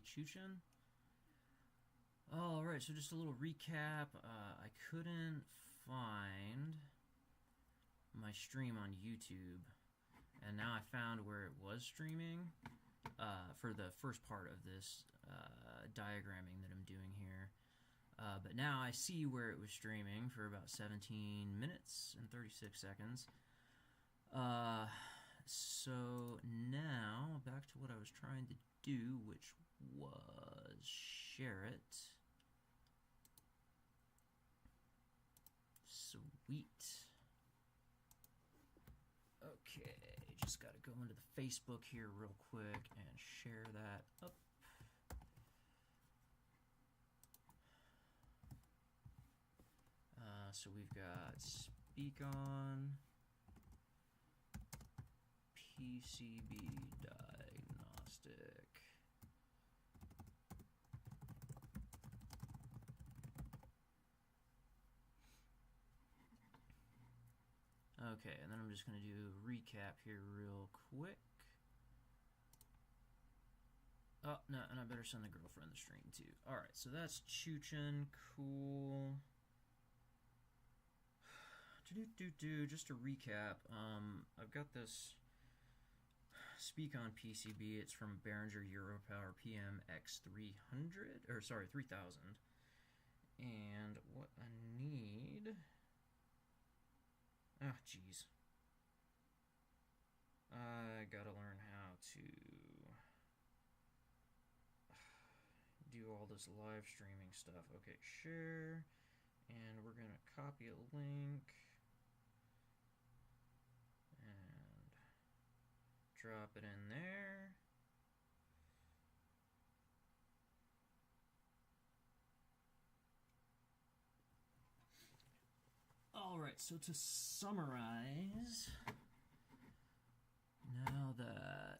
Chuchin. Alright, so just a little recap. I couldn't find my stream on YouTube, and now I found where it was streaming for the first part of this diagramming that I'm doing here. But now I see where it was streaming for about 17 minutes and 36 seconds. So now back to what I was trying to do, which was share it. Sweet. Okay, just gotta go into the Facebook here real quick and share that up. So we've got Speakon, PCB Diagnostic. Okay, and then I'm just going to do a recap here real quick. Oh, no, and I better send the girlfriend the stream too. Alright, so that's Chuchin. Cool. Just to recap, I've got this Speakon PCB. It's from Behringer Europower PM-X300, or sorry, 3000. And what I need... Ah, jeez. I gotta learn how to do all this live streaming stuff. Okay, share, and we're gonna copy a link and drop it in there. Alright, so to summarize, now that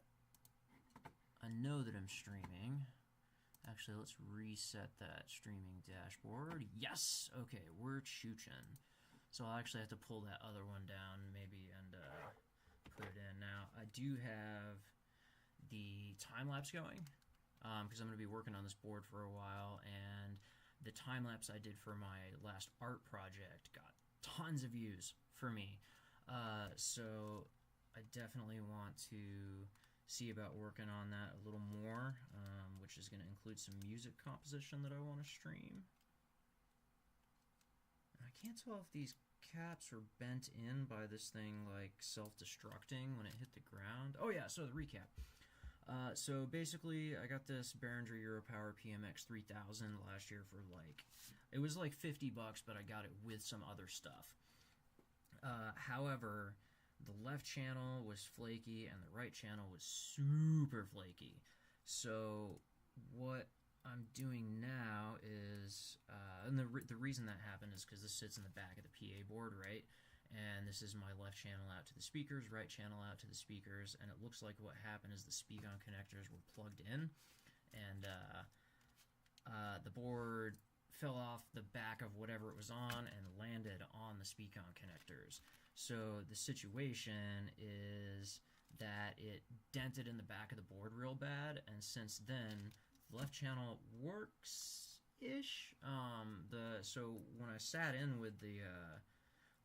I know that I'm streaming, actually let's reset that streaming dashboard. Yes! Okay, we're Chuchin. So I'll actually have to pull that other one down maybe and put it in. Now, I do have the time-lapse going because I'm going to be working on this board for a while, and the time-lapse I did for my last art project got tons of views for me. So I definitely want to see about working on that a little more, which is going to include some music composition that I want to stream. I can't tell if these caps are bent in by this thing like self-destructing when it hit the ground. Oh yeah, so the recap. So basically I got this Behringer Europower PM-X3000 last year for like, it was like 50 bucks, but I got it with some other stuff. However, the left channel was flaky and the right channel was super flaky. So what I'm doing now is, and the reason that happened is because this sits in the back of the PA board, right? And this is my left channel out to the speakers, right channel out to the speakers, and it looks like what happened is the Speakon connectors were plugged in, and the board fell off the back of whatever it was on and landed on the Speakon connectors. So the situation is that it dented in the back of the board real bad, and since then the left channel works-ish. So when I sat in with the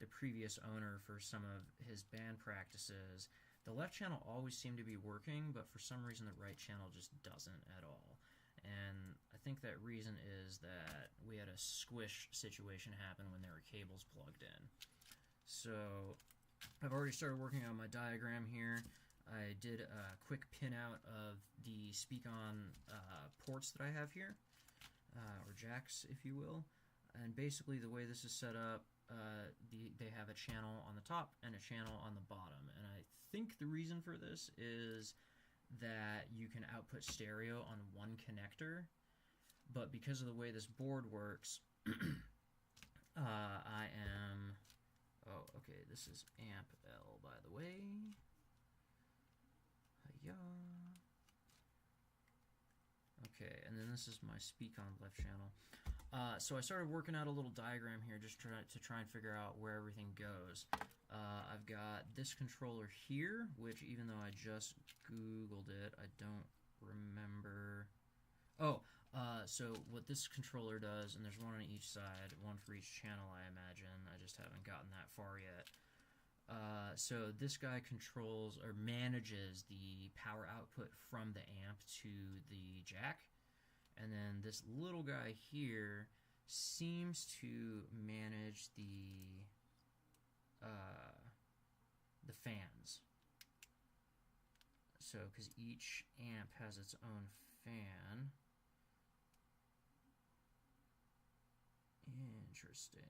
previous owner for some of his band practices, the left channel always seemed to be working, but for some reason the right channel just doesn't at all. And I think that reason is that we had a squish situation happen when there were cables plugged in. So I've already started working on my diagram here. I did a quick pinout of the Speakon ports that I have here, or jacks if you will. And basically the way this is set up, they have a channel on the top and a channel on the bottom, and I think the reason for this is that you can output stereo on one connector, but because of the way this board works, I am, oh okay, this is amp L by the way. Hiya. Okay, and then this is my Speakon left channel. So I started working out a little diagram here just to try and figure out where everything goes. I've got this controller here, which even though I just Googled it, I don't remember. Oh, so what this controller does, and there's one on each side, one for each channel, I imagine. I just haven't gotten that far yet. So this guy controls or manages the power output from the amp to the jack, and then this little guy here seems to manage the fans. So, because each amp has its own fan. Interesting.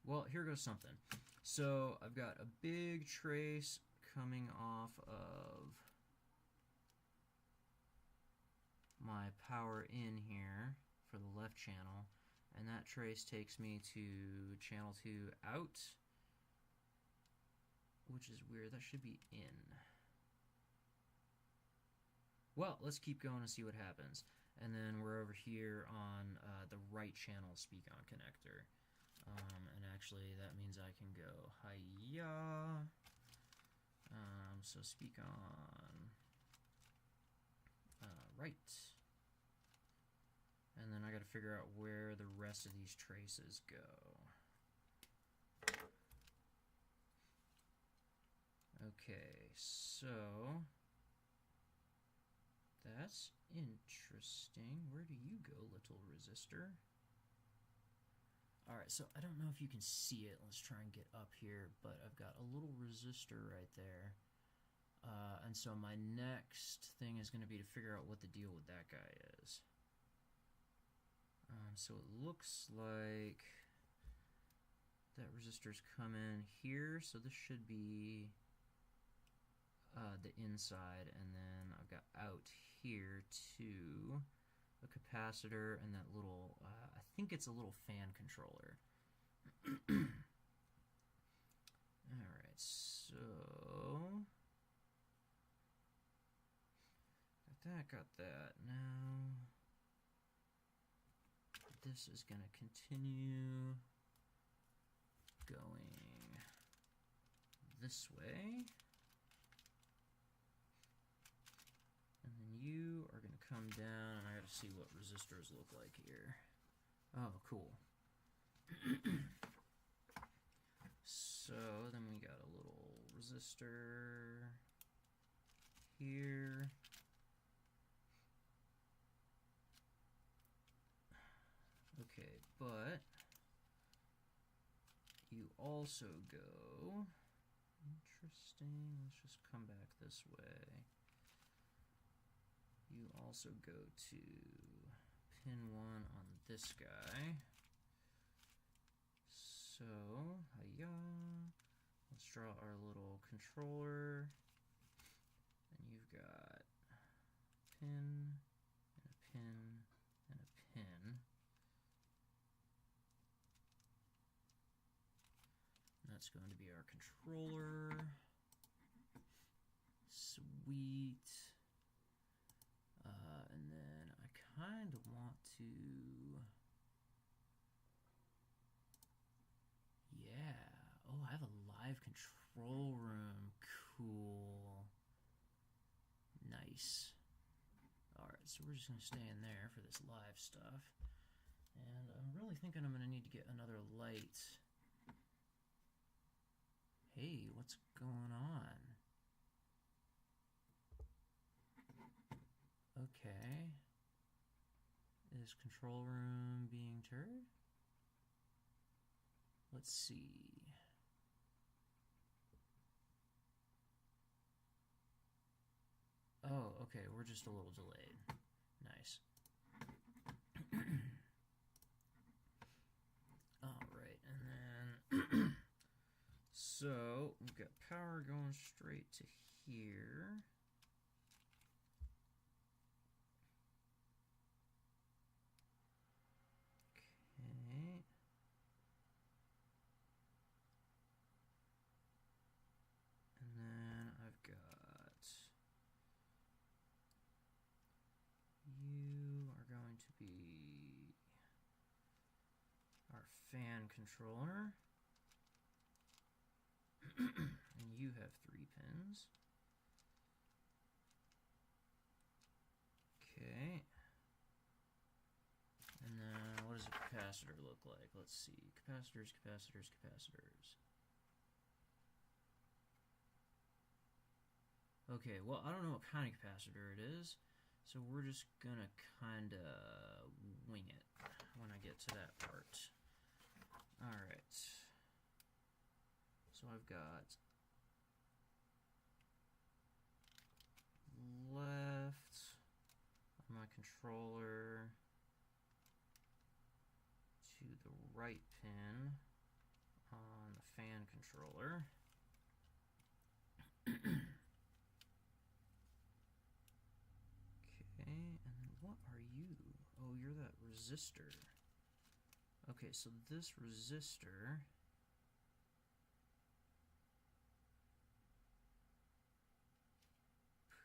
Well, here goes something. So, I've got a big trace coming off of my power in here for the left channel, and that trace takes me to channel 2 out, which is weird. That should be in. Well, let's keep going and see what happens. And then we're over here on the right channel Speakon connector. And actually, that means I can go hi-ya. So Speakon right. And then I got to figure out where the rest of these traces go. Okay, so that's interesting. Where do you go, little resistor? Alright, so I don't know if you can see it. Let's try and get up here, but I've got a little resistor right there. And so my next thing is going to be to figure out what the deal with that guy is. So it looks like that resistor's come in here, so this should be the inside, and then I've got out here too a capacitor and that little I think it's a little fan controller. Alright, so got that. Now this is going to continue going this way. And then you are going to come down, and I got to see what resistors look like here. Oh, cool. So then we got a little resistor here. Okay, but you also go, interesting, let's just come back this way. You also go to pin 1 on this guy. So, hi-ya. Let's draw our little controller. And you've got pin, and a pin, and a pin. And that's going to be our controller. Sweet. And then I kind of want to, yeah, oh, I have a live control room, cool, nice. Alright, so we're just going to stay in there for this live stuff, and I'm really thinking I'm going to need to get another light. Hey, what's going on? Okay. Is control room being turned? Let's see. Oh, okay, we're just a little delayed. Nice. Alright, and then so we've got power going straight to here. Fan controller, and you have 3 pins. Okay, capacitor look like? Let's see. Capacitors, capacitors, capacitors. Okay, well, I don't know what kind of capacitor it is, so we're just gonna kind of wing it when I get to that part. Alright. So I've got left on my controller to the right pin on the fan controller. Okay, and then what are you? Oh, you're that resistor. Okay, so this resistor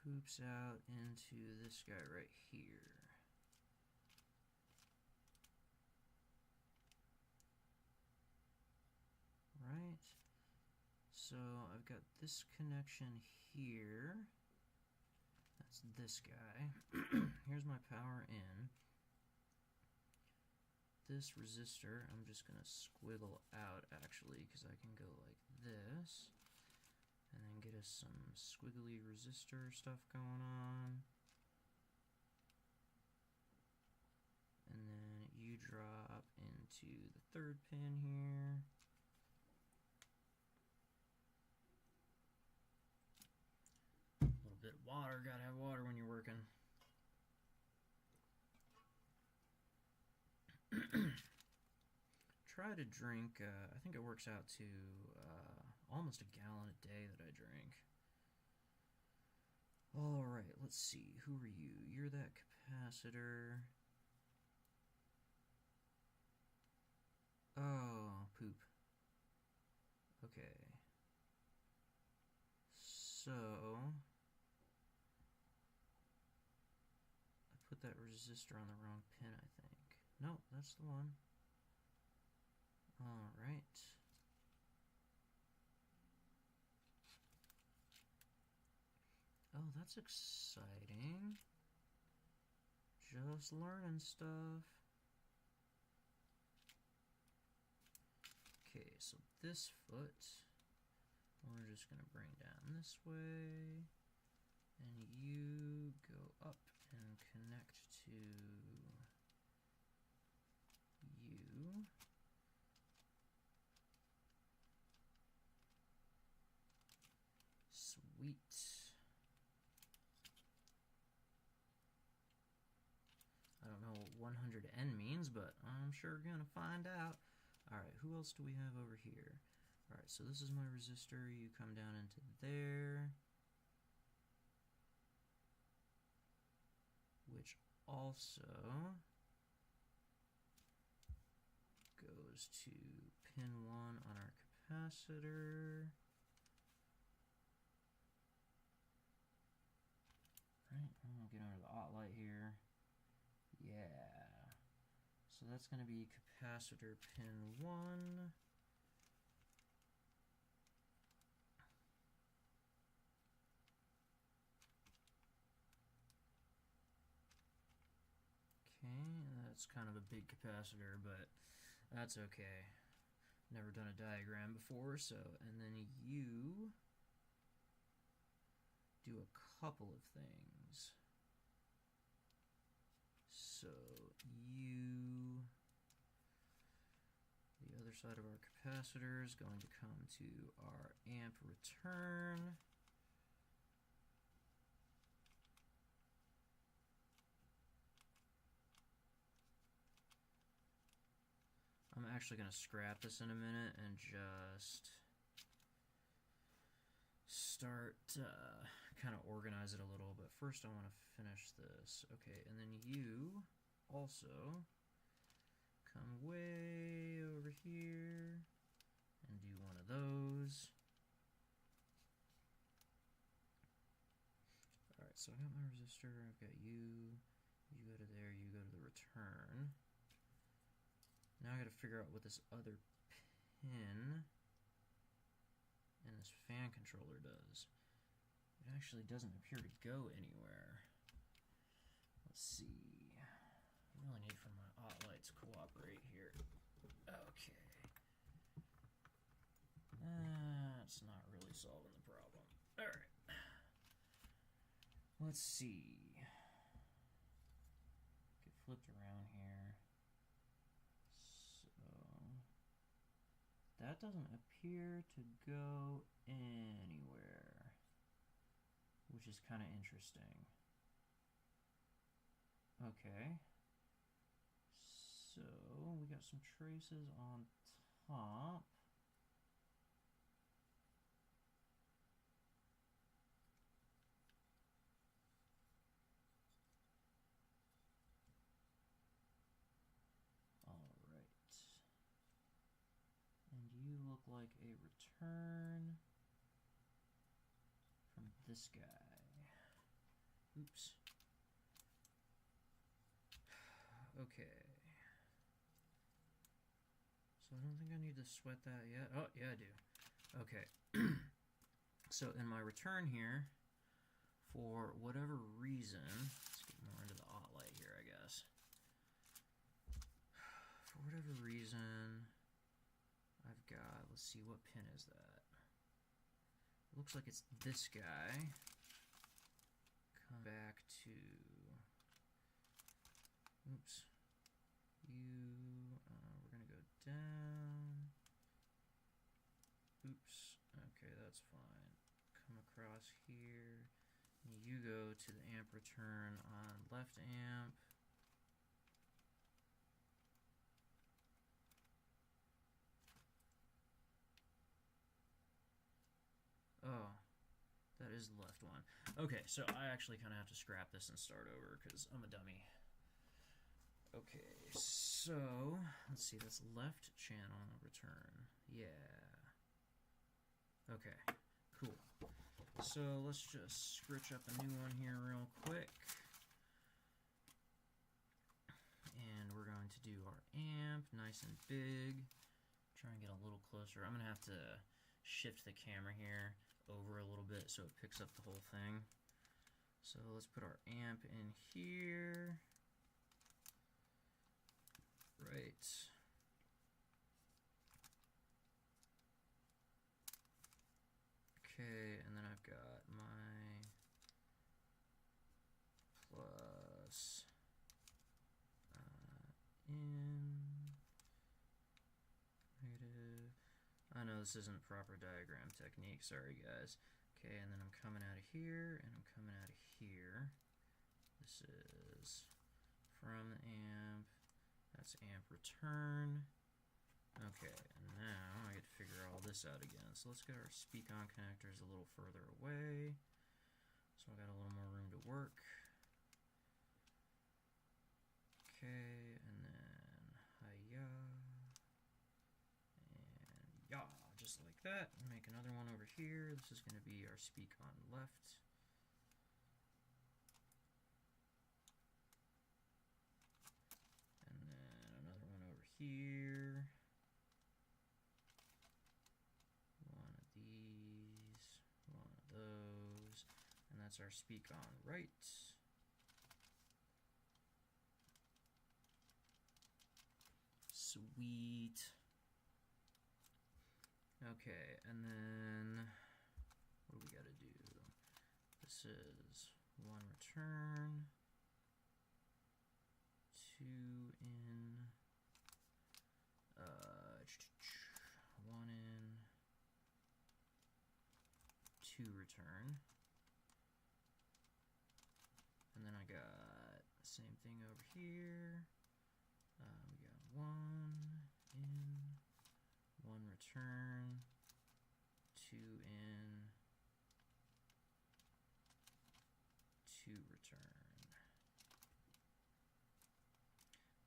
poops out into this guy right here. Right? So I've got this connection here. That's this guy. Here's my power in. This resistor, I'm just going to squiggle out actually, because I can go like this. And then get us some squiggly resistor stuff going on. And then you drop into the third pin here. A little bit of water, gotta have water when you're working. Try to drink, I think it works out to almost a gallon a day that I drink. Alright, let's see. Who are you? You're that capacitor. Oh, poop. Okay. So I put that resistor on the wrong pin, I think. No, that's the one. Alright. Oh, that's exciting. Just learning stuff. Okay, so this foot, we're just going to bring down this way. And you go up and connect to you. Sweet. I don't know what 100N means, but I'm sure gonna find out. Alright, who else do we have over here? Alright, so this is my resistor. You come down into there. Which also goes to pin 1 on our capacitor. Right, I'm gonna get under the hot light here. Yeah. So that's gonna be capacitor pin 1. Okay, that's kind of a big capacitor, but that's okay. Never done a diagram before, so, and then you do a couple of things. So you, the other side of our capacitor is going to come to our amp return. I'm actually going to scrap this in a minute and just start kind of organize it a little, but first I want to finish this. Okay, and then you also come way over here and do one of those. Alright, so I got my resistor, I've got you go to there, you go to the return. Now I gotta figure out what this other pin in this fan controller does. It actually doesn't appear to go anywhere. Let's see. I really need for my hot lights cooperate here. Okay. That's not really solving the problem. Alright. Let's see. Get flipped around here. So that doesn't appear to go anywhere, which is kind of interesting. Okay. So we got some traces on top. And you look like a return from this guy. Oops. Okay. So I don't think I need to sweat that yet. Oh, yeah, I do. Okay. So in my return here, for whatever reason, let's get more into the light here, I guess. For whatever reason, I've got, let's see, what pin is that? It looks like it's this guy. Come back to, oops, we're gonna go down. Oops, okay, that's fine. Come across here. You go to the amp return on left amp. Oh, that is the left one. Okay, so I actually kind of have to scrap this and start over because I'm a dummy. Okay, so let's see, that's left channel return. Yeah. Okay, cool. So let's just scritch up a new one here real quick. And we're going to do our amp nice and big. Try and get a little closer. I'm going to have to shift the camera here over a little bit so it picks up the whole thing. So let's put our amp in here. Right. Okay, and then I've got my plus in negative. I know this isn't proper diagram technique, sorry guys. Okay, and then I'm coming out of here, and I'm coming out of here. This is from the amp, that's amp return. Okay, and now I get to figure all this out again. So let's get our Speakon connectors a little further away. So I got a little more room to work. Okay, and then hi-ya. And ya, just like that. Make another one over here. This is going to be our Speakon left. And then another one over here. One of these, one of those, and that's our Speakon right. Sweet. Okay, and then what do we gotta do? This is one return, two in, one in, two return, and then I got the same thing over here. We got one in, one return, two in, two return.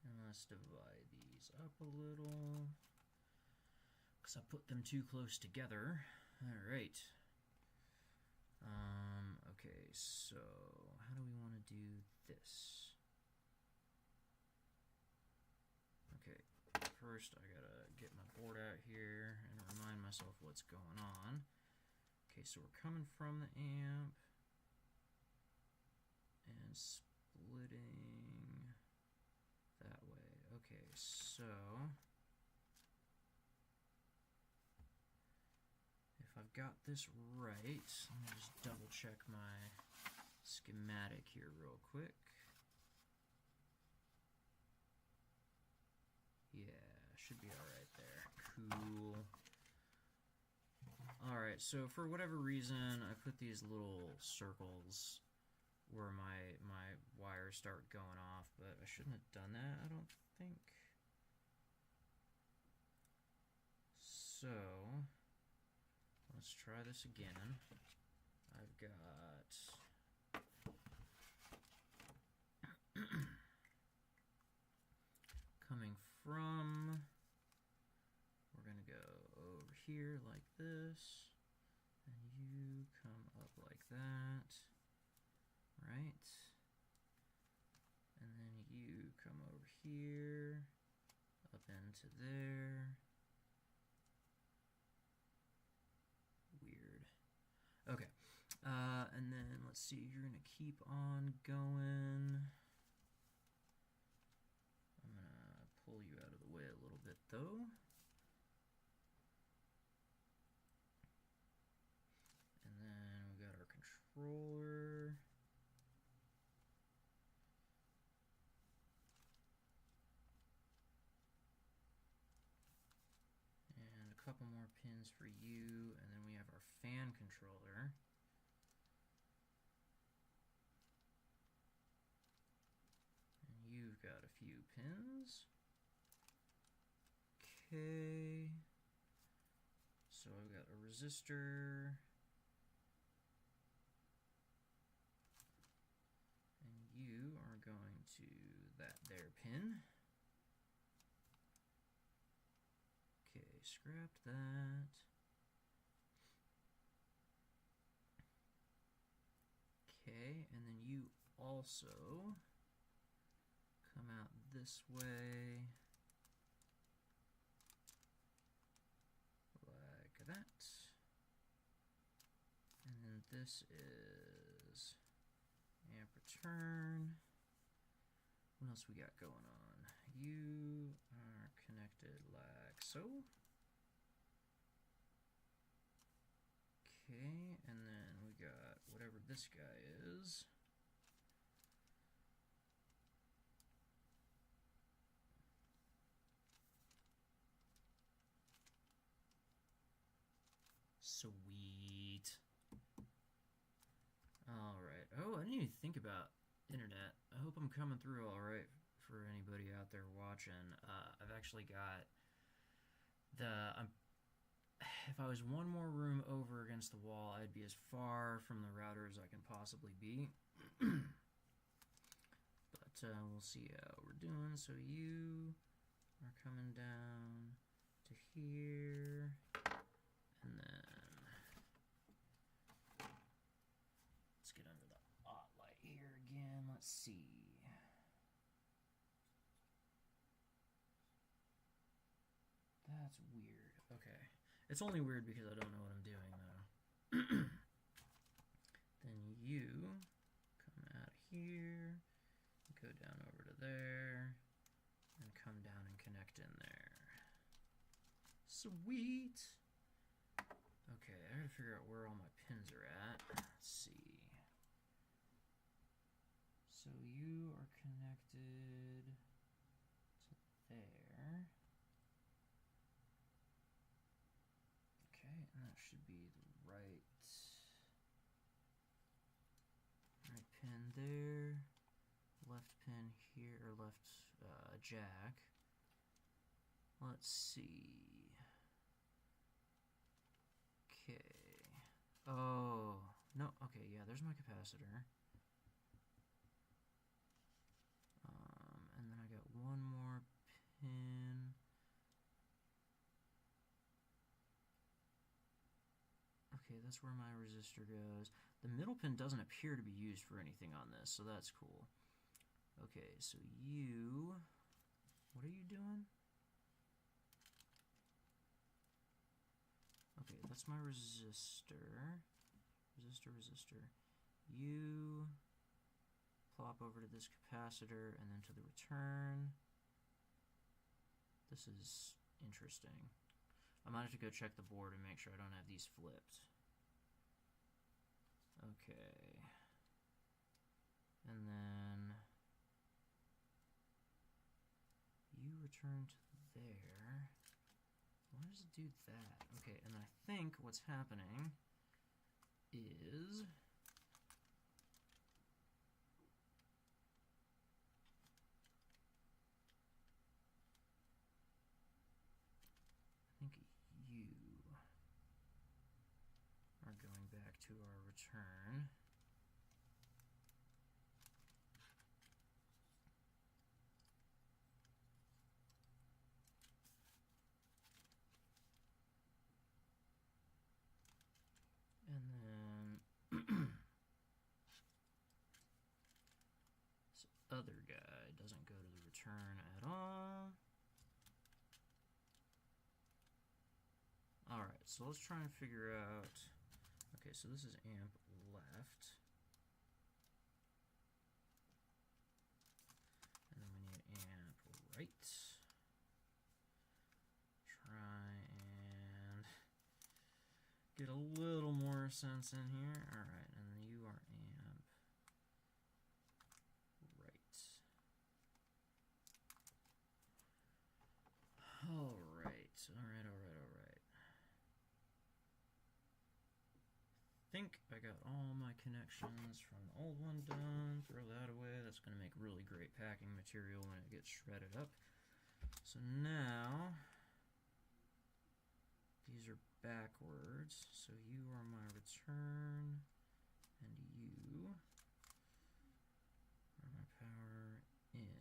And let's divide these up a little, because I put them too close together. Alright. Okay, so how do we want to do this? Okay, first I gotta get my board out here and remind myself what's going on. Okay, so we're coming from the amp and splitting that way. Okay, so if I've got this right, let me just double check my schematic here real quick. Yeah, should be alright there. Cool. Alright, so for whatever reason, I put these little circles where my wires start going off, but I shouldn't have done that, I don't think. So, let's try this again. I've got coming from, we're gonna go over here like this, and you come up like that, right? And then you come over here, up into there. Weird. Okay. And then let's see, you're gonna keep on going. I'm gonna pull you out of the way a little bit though. And then we got our controller. And a couple more pins for you, and then we have our fan controller. You've got a few pins. Okay. So I've got a resistor. And you are going to that there pin. Okay, scrap that. Okay, and then you also come out this way, like that. And then this is amp return. What else we got going on? You are connected like so. Okay, and then we got whatever this guy is. Sweet. Alright. Oh, I didn't even think about internet. I hope I'm coming through alright for anybody out there watching. I've actually got if I was one more room over against the wall, I'd be as far from the router as I can possibly be. But we'll see how we're doing. So you are coming down to here, and then let's get under the hot light here again. Let's see. That's weird. Okay. It's only weird because I don't know what I'm doing, though. Then you come out of here, go down over to there, and come down and connect in there. Sweet! Okay, I gotta figure out where all my pins are at. Let's see. So you are connected to there. Okay, and that should be the right pin there, left pin here, or left jack. Let's see. Okay. Oh, no, okay, yeah, there's my capacitor. And then I got one more pin. Okay, that's where my resistor goes. The middle pin doesn't appear to be used for anything on this, so that's cool. Okay, so you... What are you doing? Okay, that's my resistor. Resistor. You plop over to this capacitor and then to the return. This is interesting. I might have to go check the board and make sure I don't have these flipped. Okay. And then you return to there. Why does it do that? Okay, and I think what's happening is I think you are going back to our return. And then this other guy doesn't go to the return at all. Alright, so let's try and figure out, okay, so this is amp left. And then we need amp right. Try and get a little more sense in here. Alright, and then you are amp right. Alright, alright. I think I got all my connections from the old one done. Throw that away. That's going to make really great packing material when it gets shredded up. So now these are backwards. So you are my return, and you are my power in.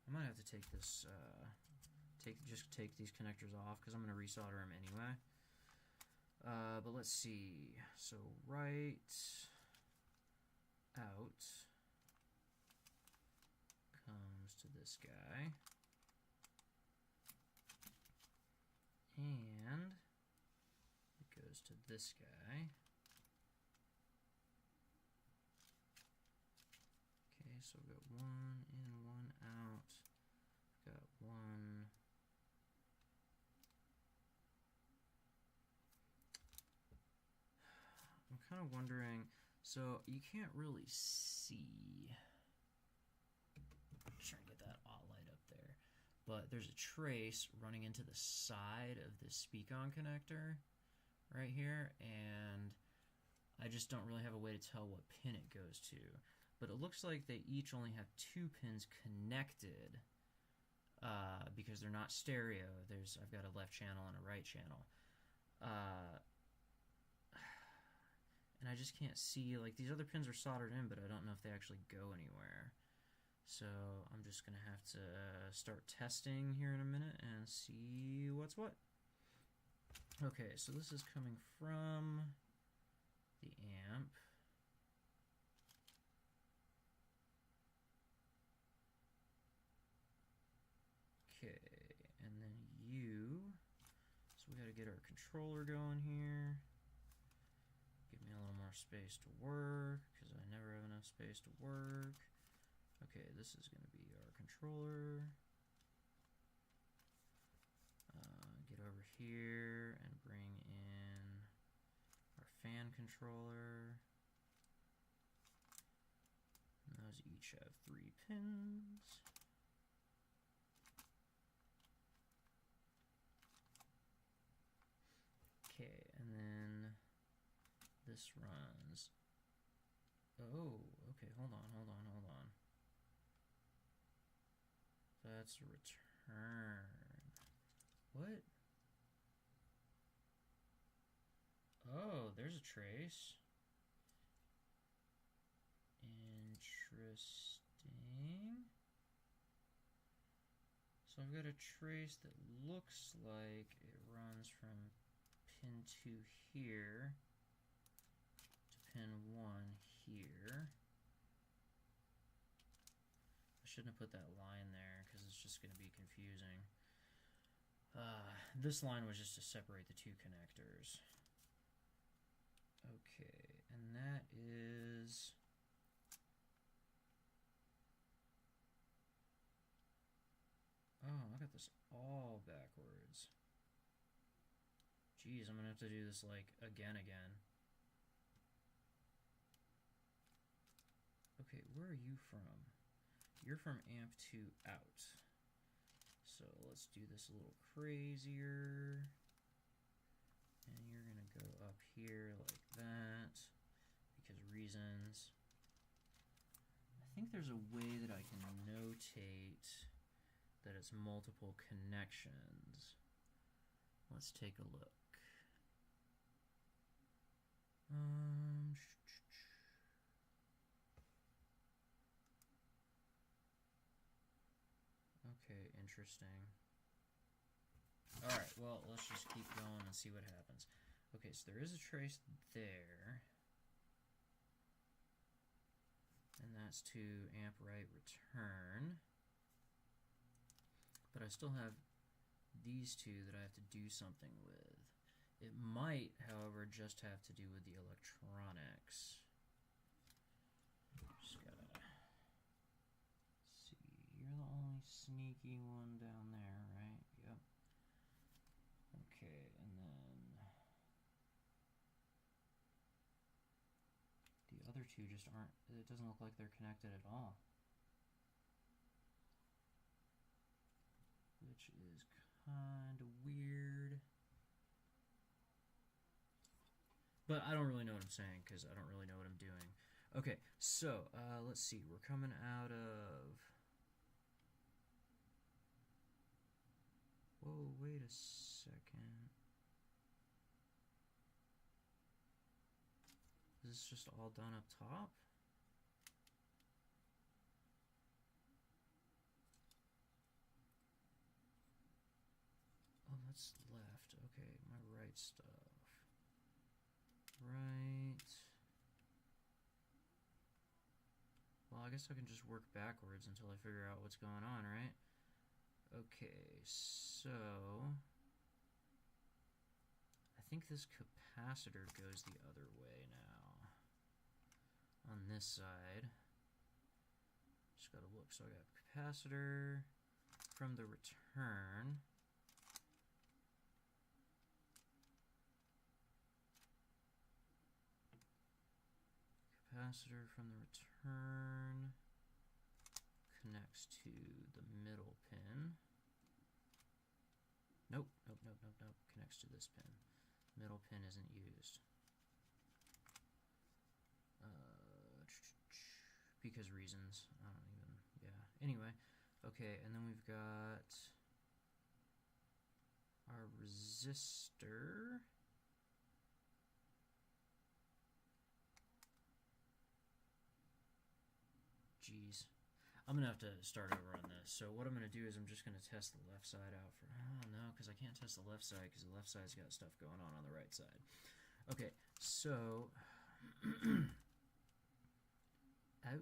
I might have to take this, just take these connectors off because I'm going to resolder them anyway. But let's see. So right out comes to this guy, and it goes to this guy. Okay, so we've got one in, one out. We've got one. I'm kind of wondering, so you can't really see. I'm trying to get that light up there. But there's a trace running into the side of the Speakon connector right here, and I just don't really have a way to tell what pin it goes to. But it looks like they each only have 2 pins connected because they're not stereo. I've got a left channel and a right channel. And I just can't see, like, these other pins are soldered in, but I don't know if they actually go anywhere. So I'm just going to have to start testing here in a minute and see what's what. Okay, so this is coming from the amp. Okay, and then so we got to get our controller going here. Give me a little more space to work, because I never have enough space to work. Okay, this is going to be our controller. Get over here and bring in our fan controller. And those each have 3 pins. Okay, and then this runs. Oh, okay, hold on. That's a return. What? Oh, there's a trace. Interesting. So I've got a trace that looks like it runs from pin 2 here to pin 1 here. I shouldn't have put that line there because it's just going to be confusing. This line was just to separate the 2 connectors. Okay, and that is... Oh, I got this all backwards. Jeez, I'm gonna have to do this, like, again. Okay, where are you from? You're from amp 2 out. So let's do this a little crazier. And you're gonna go up here like that, because reasons. I think there's a way that I can notate that it's multiple connections. Let's take a look. Okay, interesting. Alright, well, let's just keep going and see what happens. Okay, so there is a trace there. And that's to amp right return. But I still have these two that I have to do something with. It might, however, just have to do with the electronics. Just gotta see. You're the only sneaky one down there, right? Yep. Okay, and then the other two just aren't, it doesn't look like they're connected at all. Which is kind of weird. But I don't really know what I'm saying because I don't really know what I'm doing. Okay, so let's see. We're coming out of... Whoa, wait a second. Is this just all done up top? Oh, that's left. Okay, my right stuff. Right. Well, I guess I can just work backwards until I figure out what's going on, right? Okay, so... I think this capacitor goes the other way now. On this side. Just gotta look. So I got capacitor from the return. Capacitor from the return connects to the middle pin. Nope. Connects to this pin. Middle pin isn't used. Because reasons. I don't even, yeah. Anyway, okay, and then we've got our resistor. Jeez. I'm going to have to start over on this. So what I'm going to do is I'm just going to test the left side out for... Oh, no, because I can't test the left side because the left side's got stuff going on the right side. Okay, so... out.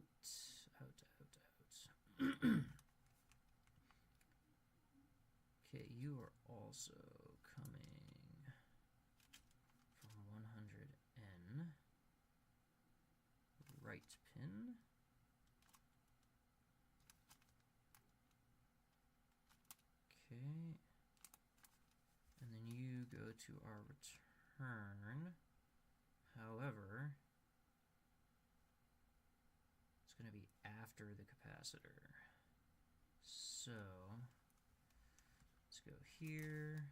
Okay, you are also coming from 100N. Right pin. Okay, and then you go to our return. However, it's going to be after the capacitor. So, let's go here.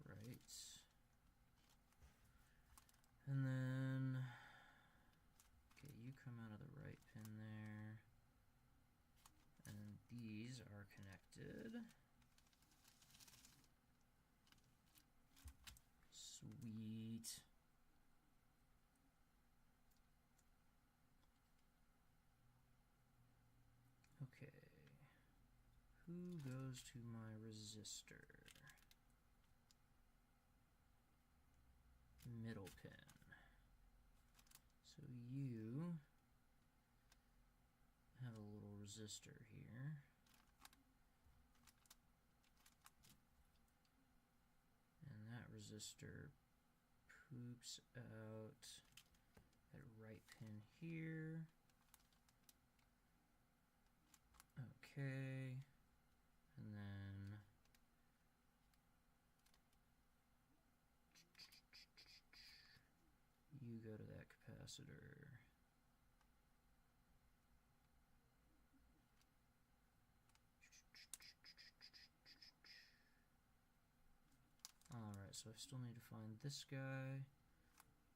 Right. And then... you come out of the right pin there, and these are connected. Sweet. Okay. Who goes to my resistor? Middle pin. So you have a little resistor here. resistor poops out at right pin here. Okay, and then you go to that capacitor. Alright, so I still need to find this guy,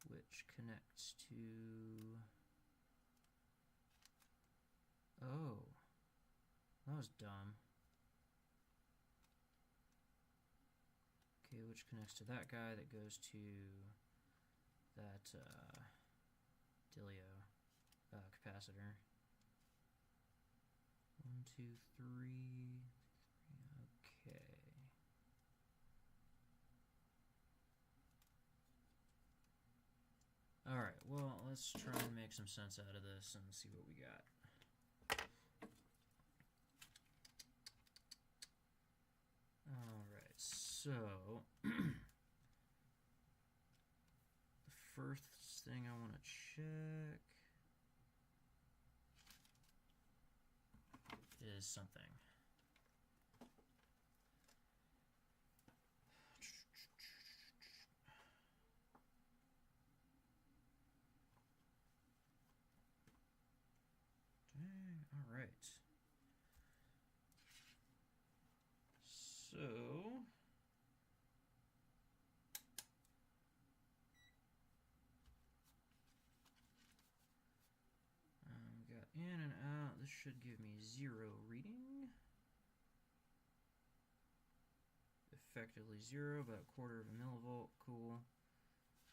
which connects to... Oh, that was dumb. Okay, which connects to that guy that goes to that Dilio capacitor. 1, 2, 3. Okay. Alright, well, let's try and make some sense out of this and see what we got. Alright, so the first thing I want to check is something. Dang, alright. So got in and out. This should give me 0 reading. Effectively 0, about 1/4 of a millivolt. Cool.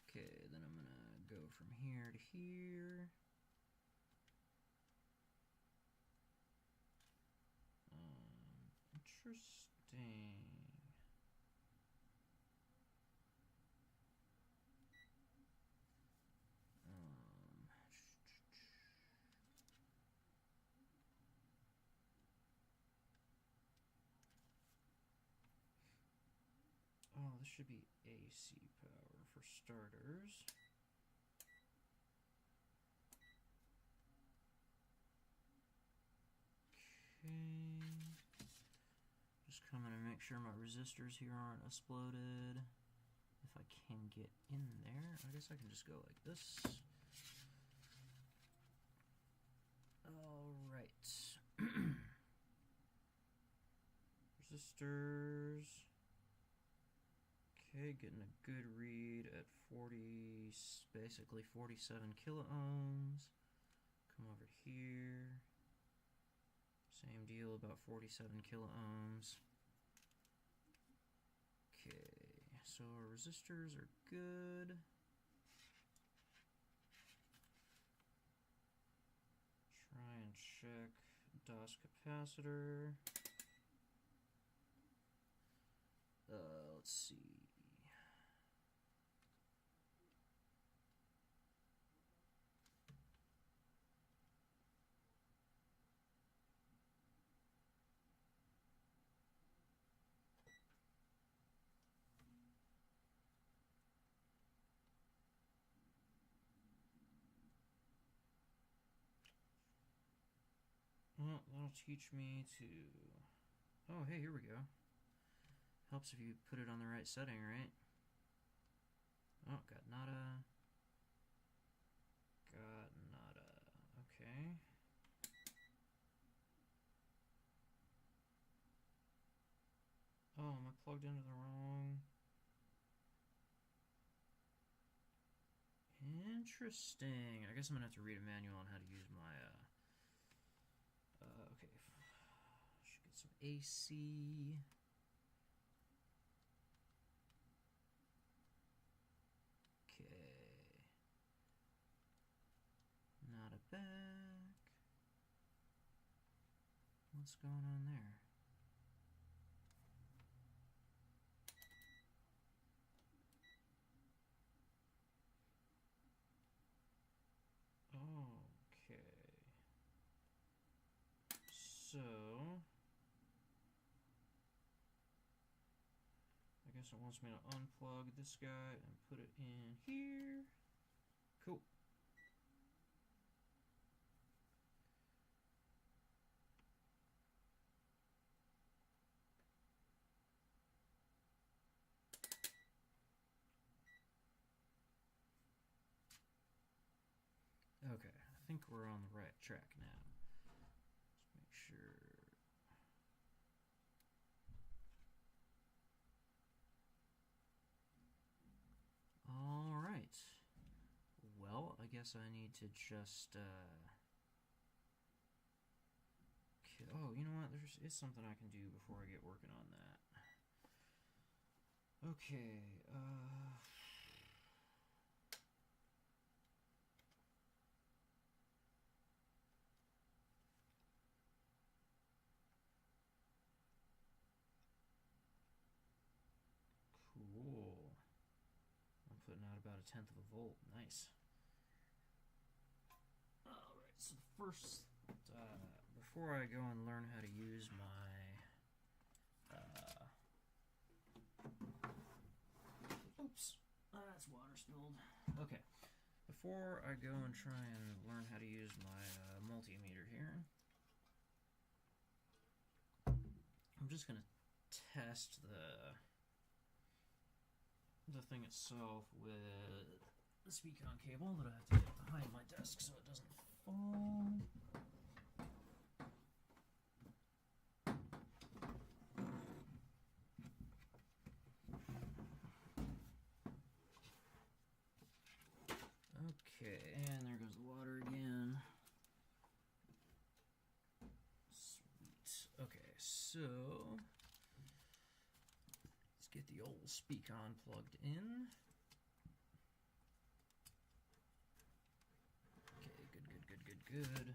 Okay, then I'm gonna go from here to here. Interesting. Oh, this should be AC power for starters. Okay. Just coming to make sure my resistors here aren't exploded. If I can get in there, I guess I can just go like this. Alright. Resistors. Okay, getting a good read at 40, basically 47 kiloohms. Come over here. Same deal, about 47 kiloohms. Okay, so our resistors are good. Try and check DOS capacitor. Let's see. Well, that'll teach me to... Oh, hey, here we go. Helps if you put it on the right setting, right? Oh, got nada. Got nada. Okay. Oh, am I plugged into the wrong... Interesting. I guess I'm gonna have to read a manual on how to use my, okay. Should get some AC. Okay. Not a back. What's going on there? Okay. So, I guess it wants me to unplug this guy and put it in here. Cool. Okay, I think we're on the right track now. Let's make sure. All right. Well, I guess I need to just, oh, you know what? There is something I can do before I get working on that. Okay, cool. I'm putting out about 1/10 of a volt. Nice. Alright, so first, before I go and learn how to use my, oops, that's water spilled. Okay, before I go and try and learn how to use my multimeter here, I'm just going to test the thing itself with the Speakon cable that I have to get behind my desk so it doesn't fall. Okay, and there goes the water again. Sweet. Okay, so let's get the old Speakon plugged in. Okay, good.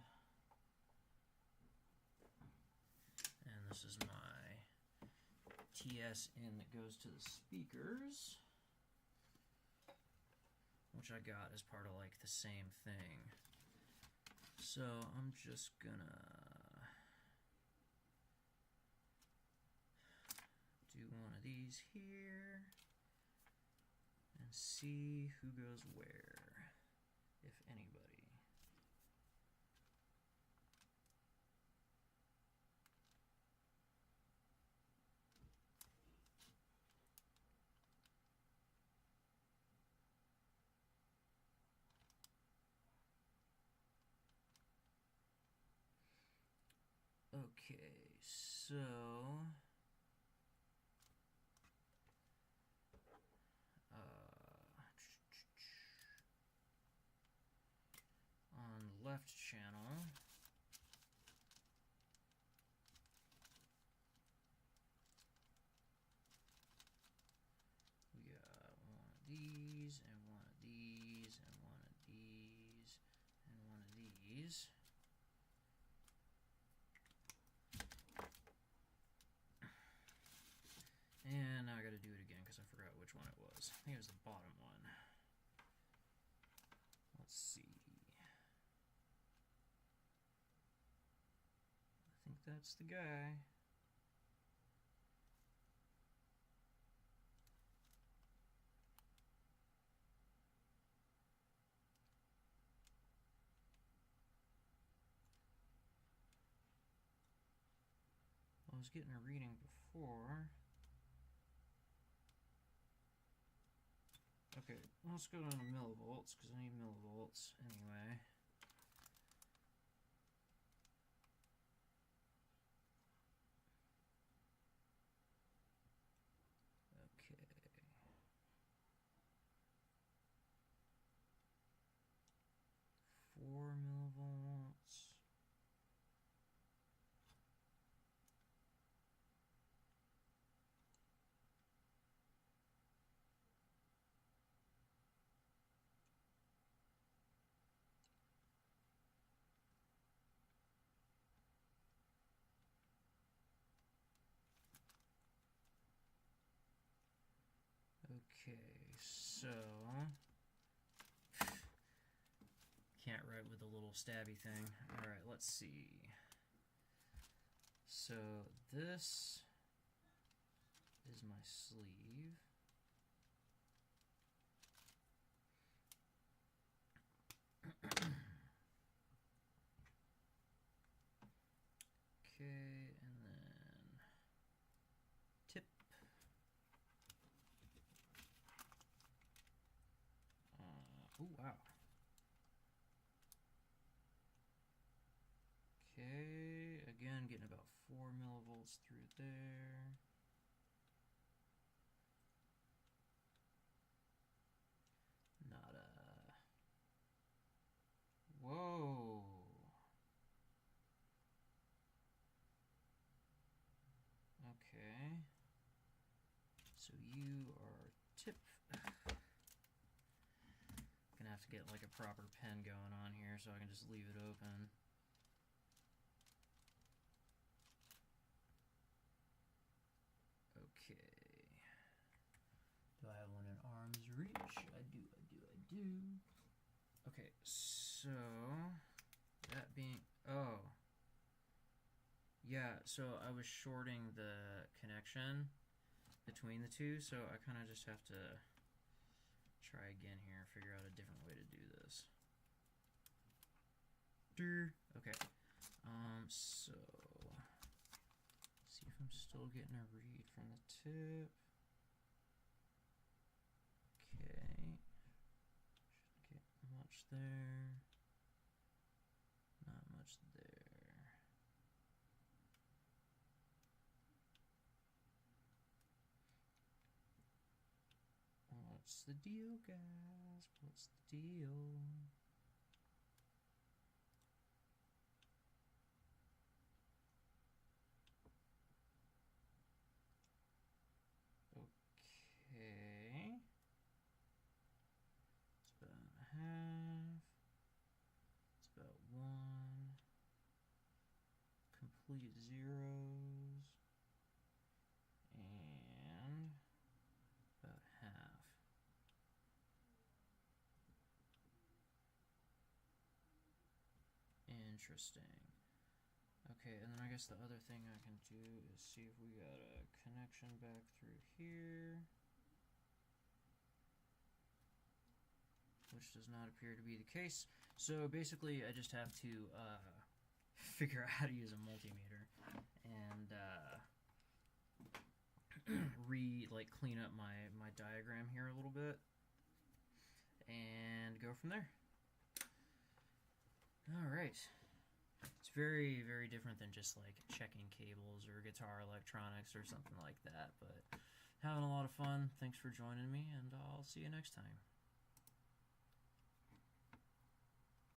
And this is my TS in that goes to the speakers, which I got as part of like the same thing. So I'm just gonna do one of these here and see who goes where, if anybody. Okay, so on the left channel, we got one of these, and one of these, and one of these, and one of these. And now I gotta do it again because I forgot which one it was. I think it was the bottom one. Let's see. I think that's the guy. I was getting a reading before. Okay, let's go down to millivolts, because I need millivolts anyway. Okay. 4 millivolts. Okay, so can't write with the little stabby thing. Alright, let's see. So this is my sleeve. Okay, and then tip. Oh, wow. Okay, again, getting about 4 millivolts through there. Not a... Whoa! Okay. So you are tip. Gonna have to get like a proper pen going on here so I can just leave it open. Okay. Do I have one in arm's reach? I do. Okay, so that being, oh. Yeah, so I was shorting the connection between the two, so I kind of just have to try again here, figure out a different way to do this. Okay, so see if I'm still getting a read from the tip. Okay, shouldn't get much there, not much there. What's the deal, guys? What's the deal? Okay. It's about half. It's about 1. Complete zeros. And about half. Interesting. Okay, and then I guess the other thing I can do is see if we got a connection back through here, which does not appear to be the case. So basically I just have to figure out how to use a multimeter and clean up my diagram here a little bit and go from there. Alright. It's very, very different than just like checking cables or guitar electronics or something like that, but having a lot of fun. Thanks for joining me, and I'll see you next time.